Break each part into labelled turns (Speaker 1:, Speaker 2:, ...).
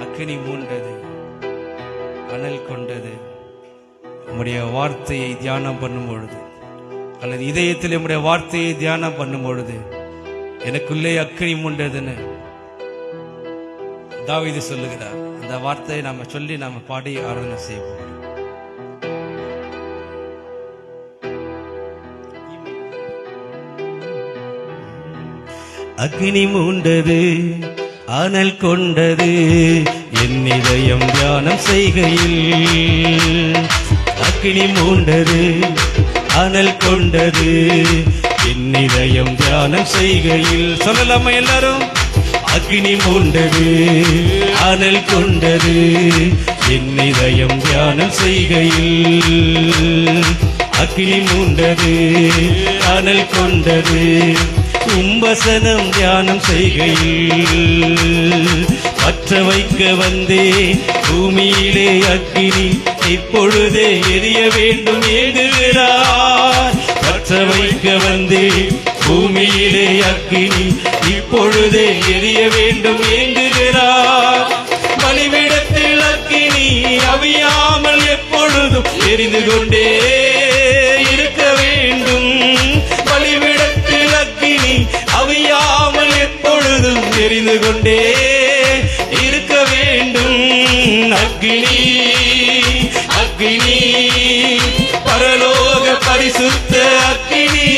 Speaker 1: அக்கினி மூண்டது, அனல் கொண்டது. உம்முடைய வார்த்தையை தியானம் பண்ணும் பொழுது, அல்லது இதயத்தில் உம்முடைய வார்த்தையை தியானம் பண்ணும் பொழுது எனக்குள்ளே அக்கினி மூண்டதுன்னு தாவீது சொல்லுகிறார். அந்த வார்த்தையை நாம சொல்லி நாம பாடி ஆராதனை செய்வோம். அக்கினி மூண்டது, அனல் கொண்டது, என் இதயம் தியானம் செய்கையில். அக்கினி மூண்டது, அனல் கொண்டது, என் இதயம் தியானம் செய்கையில். சொல்லலாமா எல்லாரும்? அக்கினி மூண்டது, அனல் கொண்டது, என் இதயம் தியானம் செய்கையில். அக்கினி மூண்டது, அனல் கொண்டது, உம்பசனம் தியானம் செய்கையில். பற்ற வைக்க வந்தே பூமியிலே அக்கினி இப்பொழுதே எரிய வேண்டும் ஏங்குகிறார். பற்ற வைக்க வந்தே பூமியிலே அக்கினி இப்பொழுதே எரிய வேண்டும் ஏங்குகிறார். பலிபீடத்தில் அக்கினி அவியாமல் எப்பொழுதும் எரிந்து கொண்டே இருக்க வேண்டும். பலிபீடத்தில் அக்கினி அவியாமல் எப்பொழுதும் எரிந்து கொண்டே இருக்க வேண்டும். அக்கினி அக்கினி பரலோக பரிசுத்த அக்கினி.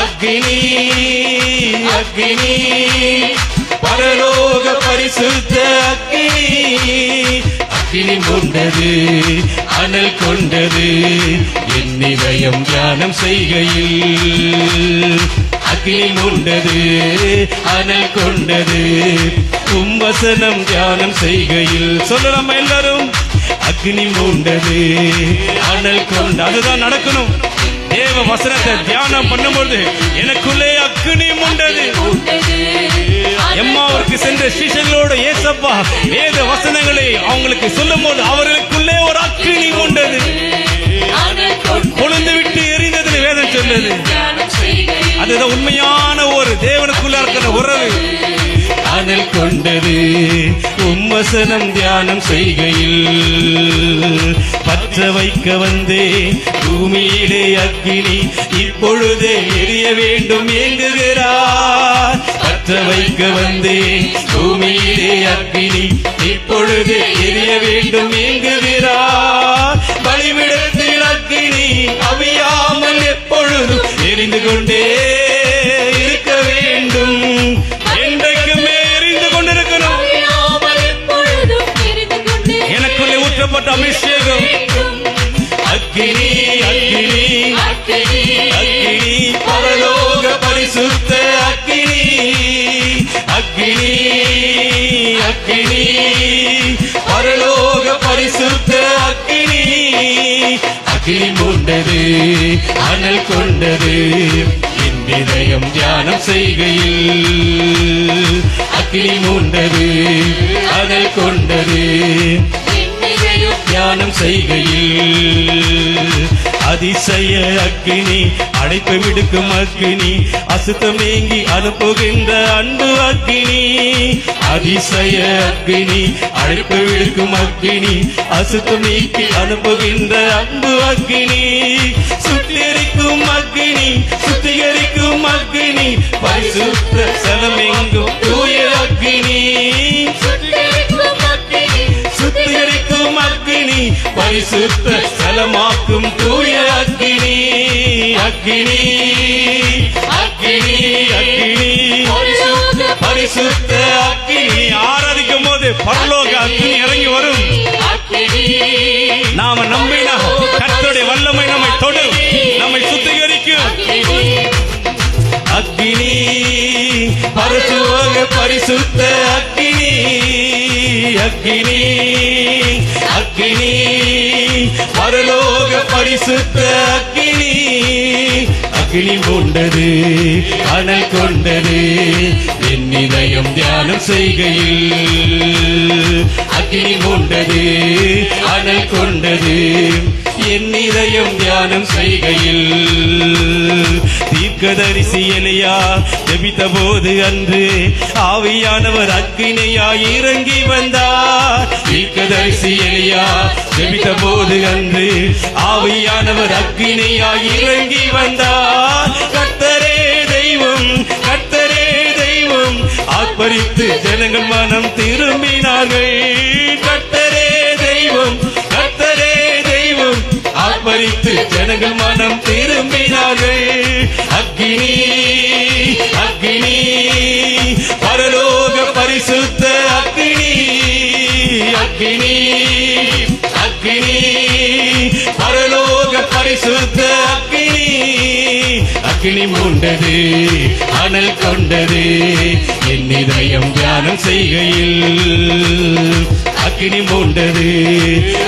Speaker 1: அக்கினி அக்கினி பரலோக பரிசுத்த அக்கினி. அக்கினி மூண்டது, அனல் கொண்டது, என் இதயம் தியானம் செய்கையில். அக்கினி மூண்டது, அனல் கொண்டது, உம்பசனம் தியானம் செய்கையில். சொல்லலாமா எல்லாரும்? அக்கினி மூண்டது, அனல் கொண்ட. அதுதான் நடக்கணும். தேவ வசனத்தை தியானம் பண்ணும்போது எனக்குள்ளே அக்கினி மூண்டது. எம்மாவுக்கு சென்ற சீஷர்களோடு ஏசப்பா வேத வசனங்களை அவங்களுக்கு சொல்லும் போது அவர்களுக்குள்ளே ஒரு அக்கினி மூண்டது, கொழுந்து விட்டு எரிந்தது வேதம் சொன்னது. அதுதான் உண்மையான ஒரு தேவனுக்குள்ள இருக்கிற உறவு. அனல் கொண்டது, உம்மசனம் தியானம் செய்கையில். பற்ற வைக்க வந்தே பூமியிலே அக்கினி இப்பொழுதே எரிய வேண்டும் ஏங்குகிறார். பற்ற வைக்க வந்தே பூமியிலே அக்கினி இப்பொழுதே எரிய வேண்டும் ஏங்குகிறார். பலிபீடத்தில் அக்கினி அவியாமல் எப்பொழுதும் எரிந்து கொண்டே இருக்க வேண்டும். என்றைக்குமே எரிந்து கொண்டிருக்கணும். எனக்குள்ளே ஊற்றப்பட்ட அபிஷேகம். அக்கினி அக்கினி அக்கினி பரலோக பரிசுத்த அக்கினி. அக்கினி அக்கினி பரலோக பரிசுத்த அக்கினி. அக்கினி மூண்டது, அனல் கொண்டது, என் இதயம் தியானம் செய்கையில். அக்கினி மூண்டது, அனல் கொண்டது, தியானம் செய்கையில். அதிசய அக்கினி அடைப்பு விடுக்கும் அக்கினி, அசுத்தமேங்கி அனுப்புகின்ற அன்பு அக்கினி. அதிசய அக்கினி அடைப்பு விடுக்கும் அக்கினி, அசுத்தமேக்கி அனுப்புகின்ற அன்பு அக்கினி. சுத்திகரிக்கும் அக்கினி, சுத்திகரிக்கும் அக்கினி, பரிசுத்த ஸ்தலமெங்கும் தூய அக்கினி. சுத்திகரிக்கும் அக்கினி, பரிசுத்த ஸ்தலமாக்கும் தூய அக்கினி. அக்கினி அக்கினி அக்கினி பரிசுத்த அக்கினி. ஆராதிக்கும் போது பரலோக அக்கினி இறங்கி வரும். நாம நம்பினா கர்த்தருடைய வல்லமை நம்மை தொடும், நம்மை சுத்திகரிக்கும். அக்கினி பரிசுத்த பரிசுத்த அக்கினி. அக்கினி அக்கினி பரலோக பரிசுத்த அக்கினி. அக்கினி மூண்டது, அனல் கொண்டது, என் இதயம் தியானம் செய்கையில். அக்கினி மூண்டது, அனல் கொண்டது, என் இதயம் தியானம் செய்கையில். தீர்க்கதரிசி எலியா ஜெபித்த போது அன்று ஆவியானவர் அக்கினியாய் இறங்கி வந்தார். தீர்க்கதரிசி எலியா ஜெபித்த போது அன்று ஆவியானவர் அக்கினியாய் இறங்கி வந்தார். கர்த்தரே தெய்வம், கர்த்தரே தெய்வம், ஆர்ப்பரித்து ஜனங்கள் மனம் திரும்பினார்கள். கர்த்தரே தெய்வம், கர்த்தரே தெய்வம், ஆர்ப்பரித்து ஜனங்கள் மனம் திரும்பினார்கள். அக்கினி அக்கினி பரலோக பரிசுத்த அக்கினி, அக்கினி அக்கினி பரலோக பரிசுத்த அக்கினி. அக்கினி மூண்டது, அனல் கொண்டது என் இதயம் தியானம் செய்கையில். அக்கினி மூண்டது,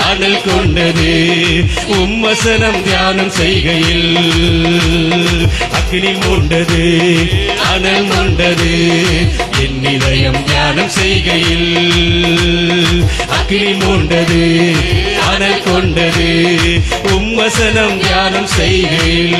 Speaker 1: அனல் கொண்டது உம்மசனம் தியானம் செய்கையில். அக்கினி மூண்டது, அனல் மூண்டது என் இதயம் தியானம் செய்கையில். அக்கினி மூண்டது, அனல் கொண்டது உம்மசனம் தியானம் செய்கையில்.